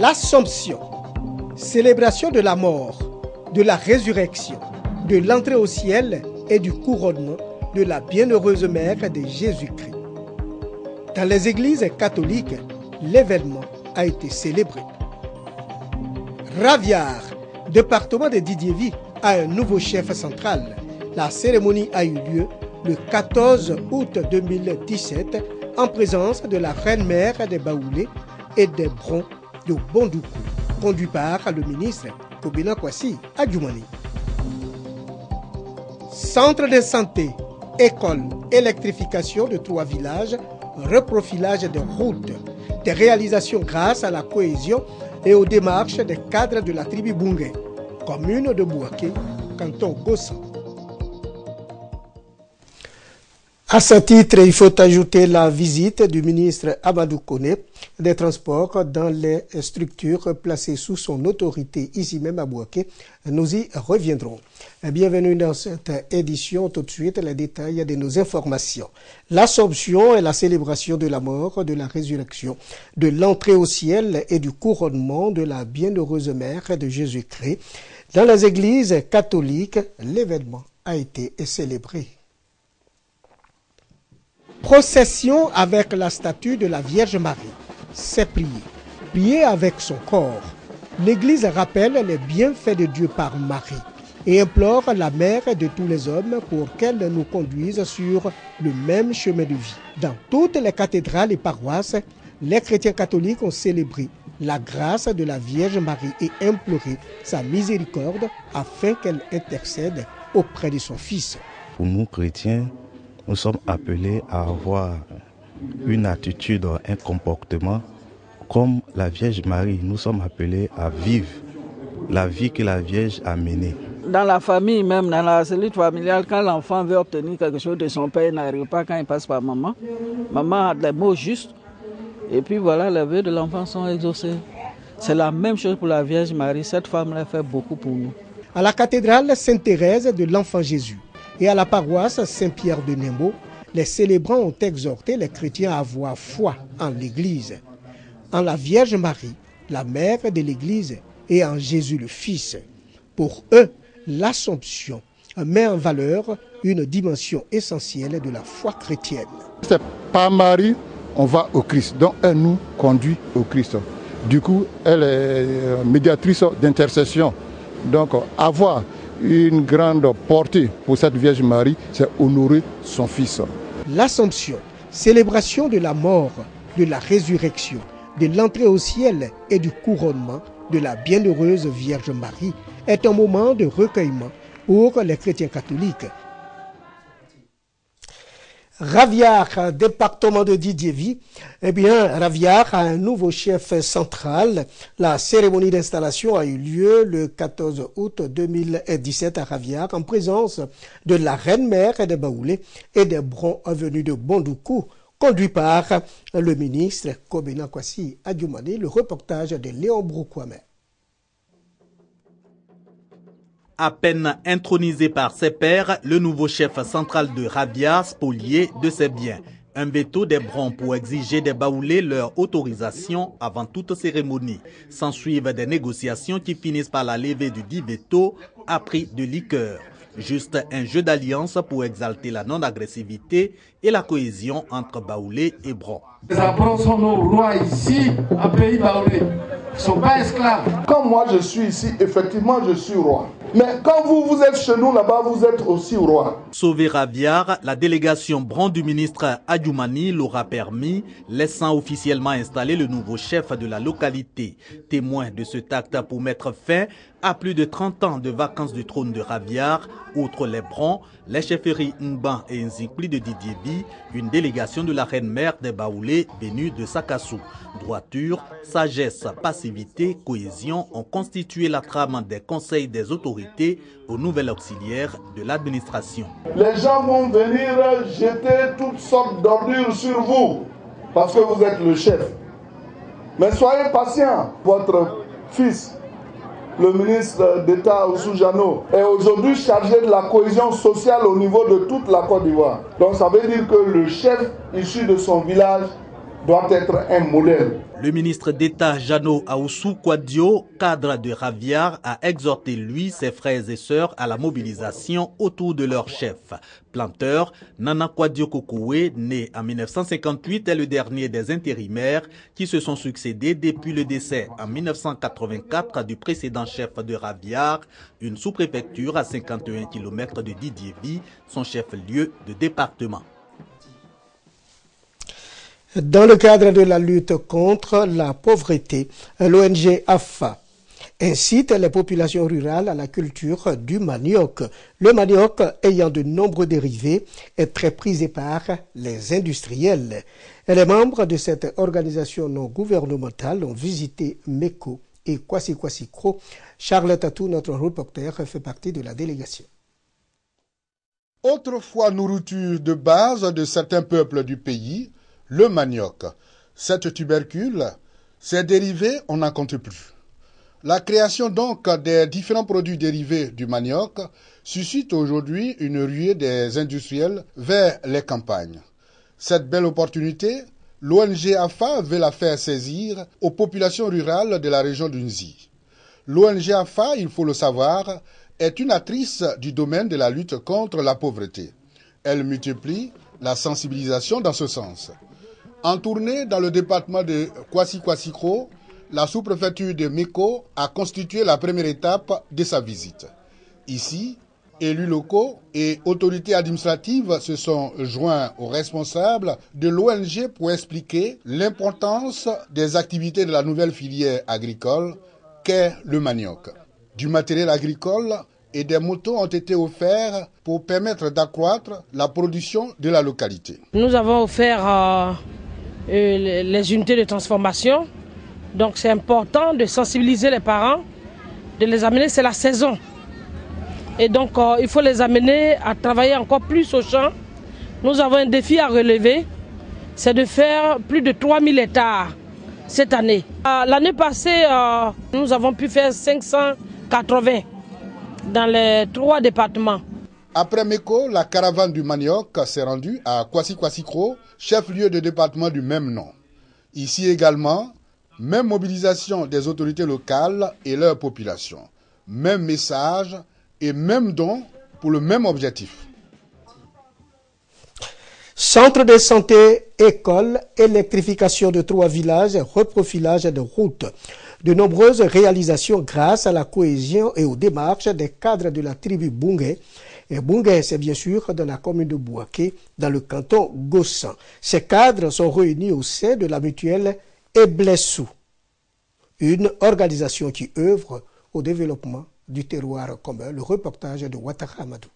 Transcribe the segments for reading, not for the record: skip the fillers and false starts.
L'Assomption, célébration de la mort, de la résurrection, de l'entrée au ciel et du couronnement de la bienheureuse mère de Jésus-Christ. Dans les églises catholiques, l'événement a été célébré. Raviard, département de Didiévi, a un nouveau chef central. La cérémonie a eu lieu le 14 août 2017 en présence de la reine-mère des Baoulés et des Brons de Bondoukou, conduit par le ministre Kobena Kwasi Adjoumani. Centre de santé, école, électrification de 3 villages, reprofilage des routes, des réalisations grâce à la cohésion et aux démarches des cadres de la tribu Bungé, commune de Bouaké, canton Gossan. À ce titre, il faut ajouter la visite du ministre Amadou Kone des Transports dans les structures placées sous son autorité ici même à Bouaké. Nous y reviendrons. Bienvenue dans cette édition. Tout de suite, les détails de nos informations. L'Assomption est la célébration de la mort, de la résurrection, de l'entrée au ciel et du couronnement de la bienheureuse mère de Jésus-Christ. Dans les églises catholiques, l'événement a été célébré. Procession avec la statue de la Vierge Marie. C'est prier. Prier avec son corps. L'Église rappelle les bienfaits de Dieu par Marie et implore la mère de tous les hommes pour qu'elle nous conduise sur le même chemin de vie. Dans toutes les cathédrales et paroisses, les chrétiens catholiques ont célébré la grâce de la Vierge Marie et imploré sa miséricorde afin qu'elle intercède auprès de son Fils. Pour nous chrétiens, nous sommes appelés à avoir une attitude, un comportement comme la Vierge Marie. Nous sommes appelés à vivre la vie que la Vierge a menée. Dans la famille même, dans la cellule familiale, quand l'enfant veut obtenir quelque chose de son père, il n'arrive pas quand il passe par maman. Maman a des mots justes et puis voilà, les vœux de l'enfant sont exaucés. C'est la même chose pour la Vierge Marie. Cette femme-là fait beaucoup pour nous. À la cathédrale Sainte-Thérèse de l'Enfant Jésus et à la paroisse Saint-Pierre de Nembo, les célébrants ont exhorté les chrétiens à avoir foi en l'Église, en la Vierge Marie, la mère de l'Église, et en Jésus le Fils. Pour eux, l'Assomption met en valeur une dimension essentielle de la foi chrétienne. C'est par Marie, on va au Christ, donc elle nous conduit au Christ. Du coup, elle est médiatrice d'intercession. Donc, avoir une grande portée pour cette Vierge Marie, c'est honorer son Fils. L'Assomption, célébration de la mort, de la résurrection, de l'entrée au ciel et du couronnement de la bienheureuse Vierge Marie, est un moment de recueillement pour les chrétiens catholiques. Raviard, département de Didiévi, Raviard a un nouveau chef central. La cérémonie d'installation a eu lieu le 14 août 2017 à Raviard en présence de la reine-mère des Baoulés et des Brons venus de Bondoukou, conduit par le ministre Kobena Kwasi Adjoumani. Le reportage de Léon Broukwame. À peine intronisé par ses pairs, le nouveau chef central de Raviard spolié de ses biens. Un veto des Brons pour exiger des Baoulés leur autorisation avant toute cérémonie. S'ensuivent des négociations qui finissent par la levée du dit veto à prix de liqueur. Juste un jeu d'alliance pour exalter la non-agressivité et la cohésion entre Baoulés et Brons. Les Brons sont nos rois ici, à pays Baoulé. Ils ne sont pas esclaves. Quand moi je suis ici, effectivement je suis roi. Mais quand vous êtes chez nous là-bas, vous êtes aussi roi. Sauver Raviard, la délégation Bron du ministre Adjoumani l'aura permis, laissant officiellement installer le nouveau chef de la localité. Témoin de cet acte pour mettre fin à plus de 30 ans de vacances du trône de Raviard, outre les Brons, les chefferies Mban et Nzikpli de Didiévi, une délégation de la reine-mère des Baoulés venue de Sakassou. Droiture, sagesse, passivité, cohésion ont constitué la trame des conseils des autorités au nouvel auxiliaire de l'administration. Les gens vont venir jeter toutes sortes d'ordures sur vous parce que vous êtes le chef. Mais soyez patient, votre fils, le ministre d'État Oussou Jano, est aujourd'hui chargé de la cohésion sociale au niveau de toute la Côte d'Ivoire. Donc ça veut dire que le chef issu de son village doit être un modèle. Le ministre d'État Jano Aoussou Kouadio, cadre de Raviar, a exhorté lui, ses frères et sœurs à la mobilisation autour de leur chef. Planteur, Nana Kouadio Kokoué, né en 1958, est le dernier des intérimaires qui se sont succédés depuis le décès en 1984 du précédent chef de Raviar, une sous-préfecture à 51 km de Didiévi, son chef-lieu de département. Dans le cadre de la lutte contre la pauvreté, l'ONG AFA incite les populations rurales à la culture du manioc. Le manioc, ayant de nombreux dérivés, est très prisé par les industriels. Et les membres de cette organisation non gouvernementale ont visité Meko et Kwasi-Kwasi-Kro. Charles Tatou, notre reporter, fait partie de la délégation. Autrefois nourriture de base de certains peuples du pays, le manioc. Cette tubercule, ses dérivés, on n'en compte plus. La création donc des différents produits dérivés du manioc suscite aujourd'hui une ruée des industriels vers les campagnes. Cette belle opportunité, l'ONG AFA veut la faire saisir aux populations rurales de la région d'Unzi. L'ONG AFA, il faut le savoir, est une actrice du domaine de la lutte contre la pauvreté. Elle multiplie la sensibilisation dans ce sens. En tournée dans le département de Kwasi-Kwasi-Kro, la sous-préfecture de Meko a constitué la première étape de sa visite. Ici, élus locaux et autorités administratives se sont joints aux responsables de l'ONG pour expliquer l'importance des activités de la nouvelle filière agricole qu'est le manioc. Du matériel agricole et des motos ont été offerts pour permettre d'accroître la production de la localité. Nous avons offert les unités de transformation. Donc c'est important de sensibiliser les parents, de les amener, c'est la saison. Et donc il faut les amener à travailler encore plus au champ. Nous avons un défi à relever, c'est de faire plus de 3000 hectares cette année. L'année passée, nous avons pu faire 580 dans les 3 départements. Après Meko, la caravane du manioc s'est rendue à Kwasi-Kwasi-Kro, chef-lieu de département du même nom. Ici également, même mobilisation des autorités locales et leur population. Même message et même don pour le même objectif. Centre de santé, école, électrification de 3 villages, reprofilage de routes. De nombreuses réalisations grâce à la cohésion et aux démarches des cadres de la tribu Bungé. Et Bungé, c'est bien sûr dans la commune de Bouaké, dans le canton Gossan. Ces cadres sont réunis au sein de la mutuelle Eblessou, une organisation qui œuvre au développement du terroir commun. Le reportage de Ouattara Amadou.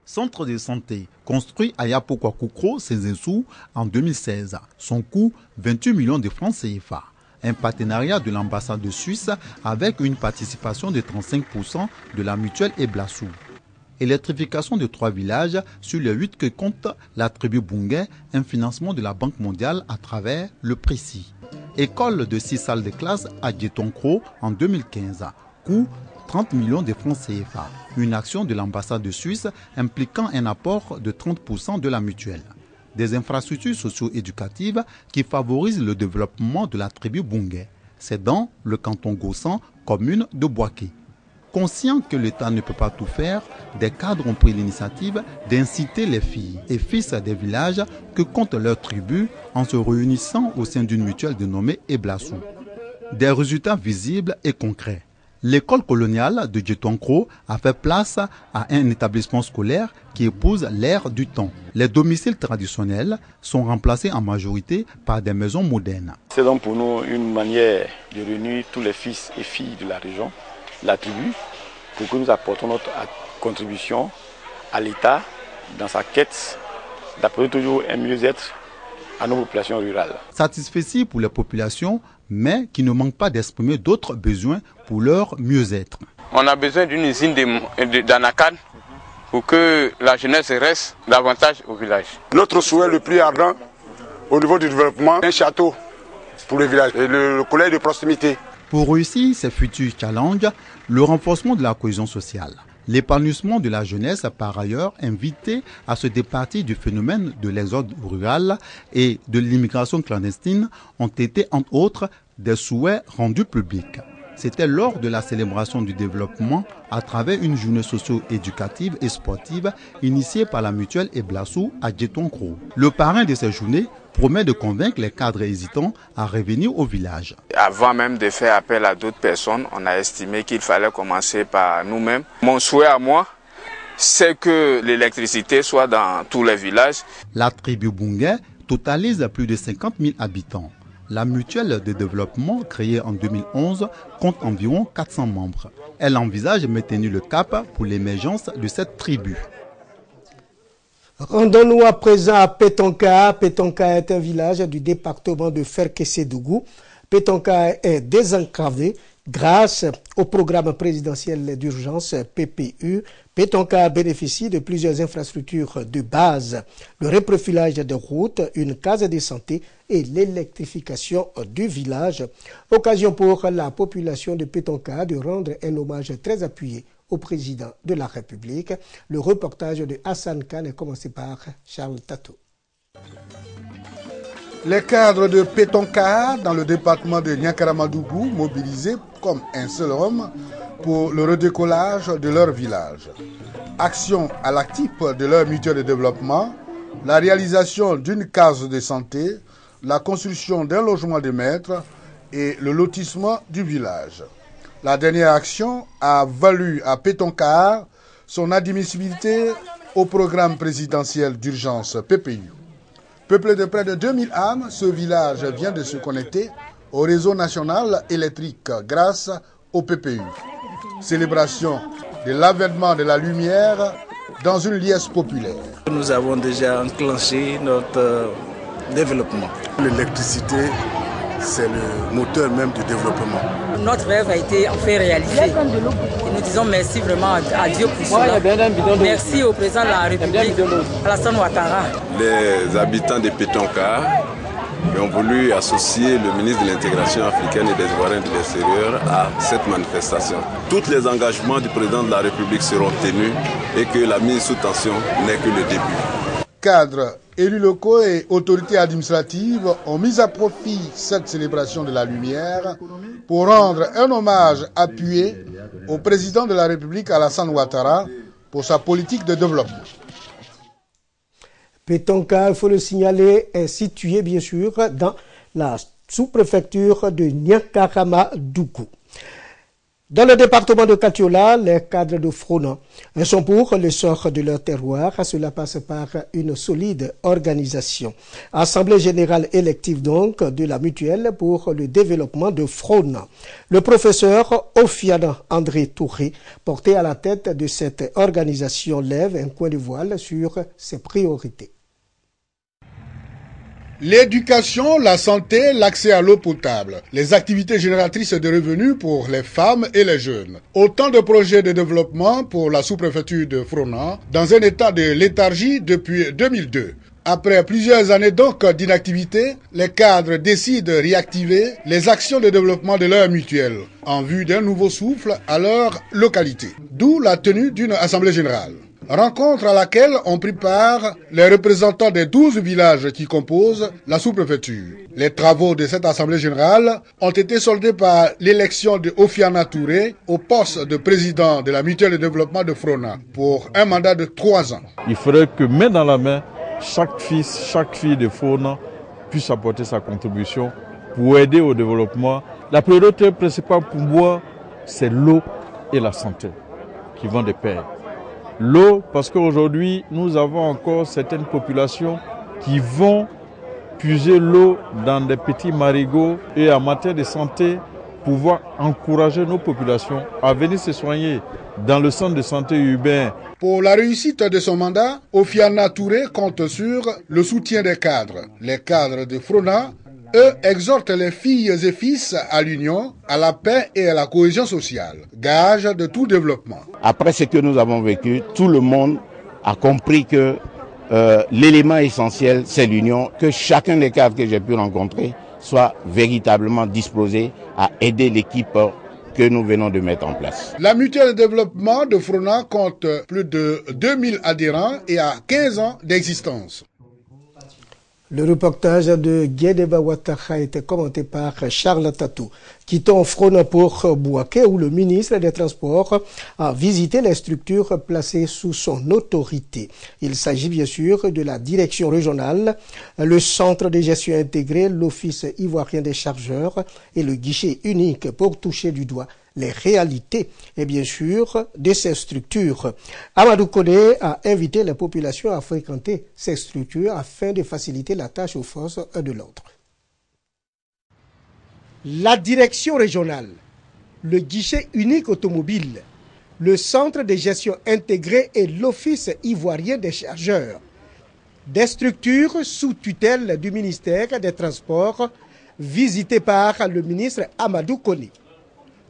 Centre de santé construit à Yapokwa-Koukro, Sézessou, en 2016. Son coût, 28 millions de francs CFA. Un partenariat de l'ambassade de Suisse avec une participation de 35% de la mutuelle Eblassou. Électrification de 3 villages sur les 8 que compte la tribu Bungé, un financement de la Banque mondiale à travers le Précis. École de 6 salles de classe à Djetonkro en 2015. Coût 30 millions de francs CFA. Une action de l'ambassade de Suisse impliquant un apport de 30% de la mutuelle. Des infrastructures socio-éducatives qui favorisent le développement de la tribu Bungé. C'est dans le canton Gossan, commune de Bouaké. Conscient que l'État ne peut pas tout faire, des cadres ont pris l'initiative d'inciter les filles et fils des villages que compte leur tribu en se réunissant au sein d'une mutuelle dénommée Eblassou. Des résultats visibles et concrets. L'école coloniale de Djetonkro a fait place à un établissement scolaire qui épouse l'ère du temps. Les domiciles traditionnels sont remplacés en majorité par des maisons modernes. C'est donc pour nous une manière de réunir tous les fils et filles de la région, la tribu, pour que nous apportons notre contribution à l'État dans sa quête d'apporter toujours un mieux-être à nos populations rurales. Satisfait pour les populations, mais qui ne manquent pas d'exprimer d'autres besoins pour leur mieux-être. On a besoin d'une usine d'anakan pour que la jeunesse reste davantage au village. Notre souhait le plus ardent au niveau du développement, un château pour le village et le collège de proximité. Pour réussir ces futurs challenges, le renforcement de la cohésion sociale, L'épanouissement de la jeunesse a par ailleurs invité à se départir du phénomène de l'exode rural et de l'immigration clandestine ont été entre autres des souhaits rendus publics. C'était lors de la célébration du développement à travers une journée socio-éducative et sportive initiée par la mutuelle Eblassou à Djetonkro. Le parrain de ces journées promet de convaincre les cadres hésitants à revenir au village. Avant même de faire appel à d'autres personnes, on a estimé qu'il fallait commencer par nous-mêmes. Mon souhait à moi, c'est que l'électricité soit dans tous les villages. La tribu Bungé totalise plus de 50 000 habitants. La mutuelle de développement, créée en 2011, compte environ 400 membres. Elle envisage de maintenir le cap pour l'émergence de cette tribu. Rendons-nous à présent à Petonka. Petonka est un village du département de Ferkessédougou. Petonka est désenclavé grâce au programme présidentiel d'urgence PPU. Petonka bénéficie de plusieurs infrastructures de base, le reprofilage de routes, une case de santé et l'électrification du village. Occasion pour la population de Petonka de rendre un hommage très appuyé au président de la République. Le reportage de Hassan Khan est commencé par Charles Tato. Les cadres de Petonka, dans le département de Niakaramadougou, mobilisés comme un seul homme pour le redécollage de leur village. Action à l'actif de leur mutuelle de développement, la réalisation d'une case de santé, la construction d'un logement de maître et le lotissement du village. La dernière action a valu à Petonka son admissibilité au programme présidentiel d'urgence PPU. Peuplé de près de 2000 âmes, ce village vient de se connecter au réseau national électrique grâce au PPU. Célébration de l'avènement de la lumière dans une liesse populaire. Nous avons déjà enclenché notre développement. L'électricité, c'est le moteur même du développement. Notre rêve a été en fait réalisé. Et nous disons merci vraiment à Dieu pour cela. Merci au président de la République, Alassane Ouattara. Les habitants de Petonka ont voulu associer le ministre de l'Intégration africaine et des Ivoiriens de l'extérieur à cette manifestation. Tous les engagements du président de la République seront tenus et que la mise sous tension n'est que le début. Cadres, élus locaux et autorités administratives ont mis à profit cette célébration de la lumière pour rendre un hommage appuyé au président de la République Alassane Ouattara pour sa politique de développement. Petonka, il faut le signaler, est situé bien sûr dans la sous-préfecture de Niakaramadougou. Dans le département de Katiola, les cadres de Frona sont pour le sort de leur terroir. Cela passe par une solide organisation. Assemblée générale élective donc de la mutuelle pour le développement de Frona. Le professeur Ofiana André Touré, porté à la tête de cette organisation, lève un coin de voile sur ses priorités. L'éducation, la santé, l'accès à l'eau potable, les activités génératrices de revenus pour les femmes et les jeunes. Autant de projets de développement pour la sous-préfecture de Frona, dans un état de léthargie depuis 2002. Après plusieurs années donc d'inactivité, les cadres décident de réactiver les actions de développement de leur mutuelle en vue d'un nouveau souffle à leur localité. D'où la tenue d'une assemblée générale. Rencontre à laquelle ont pris part les représentants des 12 villages qui composent la sous-préfecture. Les travaux de cette assemblée générale ont été soldés par l'élection de Ofiana Touré au poste de président de la mutuelle de développement de Frona pour un mandat de 3 ans. Il faudrait que main dans la main, chaque fille de Frona puisse apporter sa contribution pour aider au développement. La priorité principale pour moi, c'est l'eau et la santé qui vont de pair. L'eau, parce qu'aujourd'hui, nous avons encore certaines populations qui vont puiser l'eau dans des petits marigots et en matière de santé, pouvoir encourager nos populations à venir se soigner dans le centre de santé urbain. Pour la réussite de son mandat, Ofiana Touré compte sur le soutien des cadres. Les cadres de Frona, eux, exhortent les filles et fils à l'union, à la paix et à la cohésion sociale, gage de tout développement. Après ce que nous avons vécu, tout le monde a compris que l'élément essentiel, c'est l'union, que chacun des cadres que j'ai pu rencontrer soit véritablement disposé à aider l'équipe que nous venons de mettre en place. La mutuelle de développement de Frona compte plus de 2000 adhérents et a 15 ans d'existence. Le reportage de Guédeba Ouattara a été commenté par Charles Tatou. Quittons Frona pour Bouaké, où le ministre des Transports a visité les structures placées sous son autorité. Il s'agit bien sûr de la direction régionale, le centre de gestion intégré, l'office ivoirien des chargeurs et le guichet unique pour toucher du doigt les réalités et bien sûr de ces structures. Amadou Koné a invité la population à fréquenter ces structures afin de faciliter la tâche aux forces de l'ordre. La direction régionale, le guichet unique automobile, le centre de gestion intégré et l'office ivoirien des chargeurs, des structures sous tutelle du ministère des Transports visitées par le ministre Amadou Koné.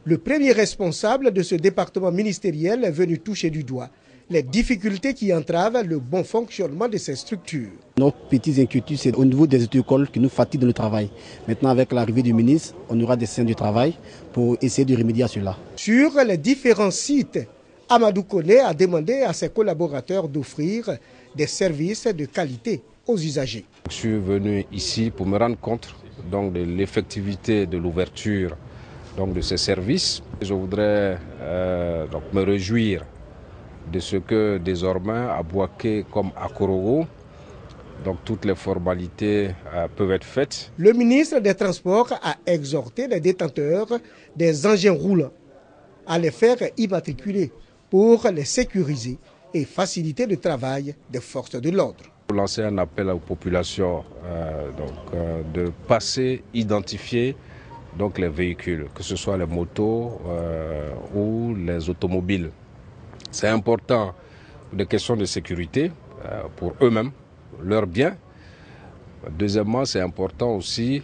Le premier responsable de ce département ministériel est venu toucher du doigt les difficultés qui entravent le bon fonctionnement de ces structures. Nos petites inquiétudes, c'est au niveau des écoles qui nous fatiguent dans le travail. Maintenant, avec l'arrivée du ministre, on aura des scènes de travail pour essayer de remédier à cela. Sur les différents sites, Amadou Koné a demandé à ses collaborateurs d'offrir des services de qualité aux usagers. Je suis venu ici pour me rendre compte donc, de l'effectivité de l'ouverture de ces services. Je voudrais me réjouir de ce que désormais à Bouaké comme à Korogo, toutes les formalités peuvent être faites. Le ministre des Transports a exhorté les détenteurs des engins roulants à les faire immatriculer pour les sécuriser et faciliter le travail des forces de l'ordre. Pour lancer un appel aux populations de passer, identifier les véhicules, que ce soit les motos ou les automobiles. C'est important pour des questions de sécurité pour eux-mêmes, leurs biens. Deuxièmement, c'est important aussi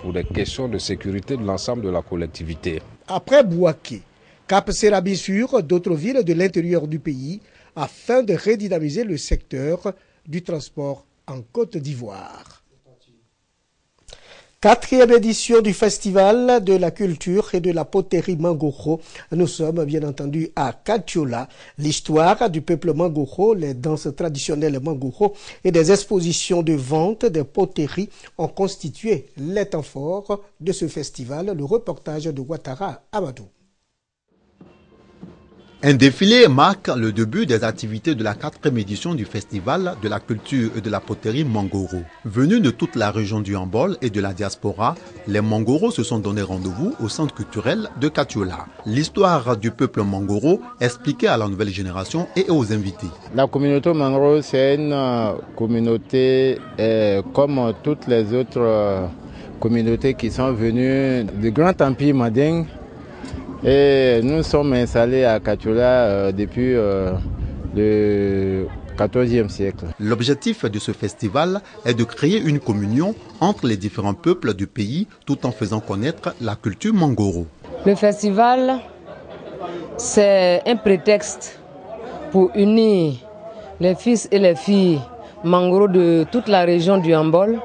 pour des questions de sécurité de l'ensemble de la collectivité. Après Bouaké, Cap Serabi sur d'autres villes de l'intérieur du pays afin de redynamiser le secteur du transport en Côte d'Ivoire. 4e édition du Festival de la culture et de la poterie Mangoro. Nous sommes bien entendu à Katiola. L'histoire du peuple Mangoro, les danses traditionnelles Mangoro et des expositions de vente des poteries ont constitué les temps forts de ce festival. Le reportage de Ouattara Amadou. Un défilé marque le début des activités de la 4e édition du Festival de la culture et de la poterie Mangoro. Venus de toute la région du Hambol et de la diaspora, les Mangoro se sont donné rendez-vous au centre culturel de Katiola. L'histoire du peuple Mangoro expliquée à la nouvelle génération et aux invités. La communauté Mangoro, c'est une communauté comme toutes les autres communautés qui sont venues du Grand Empire Manding. Et nous sommes installés à Katiola depuis le XIVe siècle. L'objectif de ce festival est de créer une communion entre les différents peuples du pays tout en faisant connaître la culture Mangoro. Le festival, c'est un prétexte pour unir les fils et les filles Mangoro de toute la région du Hambol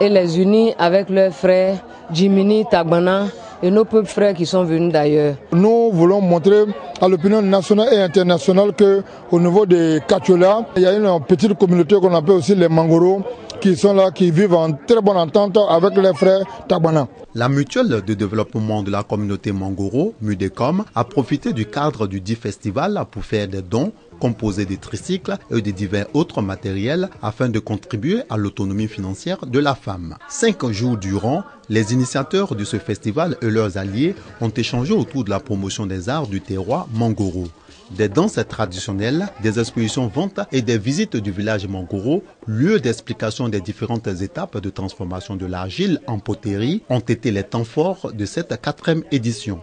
et les unir avec leurs frères Jimini, Tagbana et nos peuples frères qui sont venus d'ailleurs. Nous voulons montrer à l'opinion nationale et internationale qu'au niveau de Katiola, il y a une petite communauté qu'on appelle aussi les Mangoro qui sont là, qui vivent en très bonne entente avec les frères Tagbana. La mutuelle de développement de la communauté Mangoro, Mudecom, a profité du cadre du dit festival pour faire des dons, composer des tricycles et de divers autres matériels afin de contribuer à l'autonomie financière de la femme. 5 jours durant, les initiateurs de ce festival et leurs alliés ont échangé autour de la promotion des arts du terroir Mangoro. Des danses traditionnelles, des expositions ventes et des visites du village Mangoro, lieu d'explication des différentes étapes de transformation de l'argile en poterie, ont été les temps forts de cette 4e édition.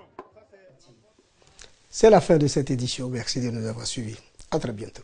C'est la fin de cette édition. Merci de nous avoir suivis. À très bientôt.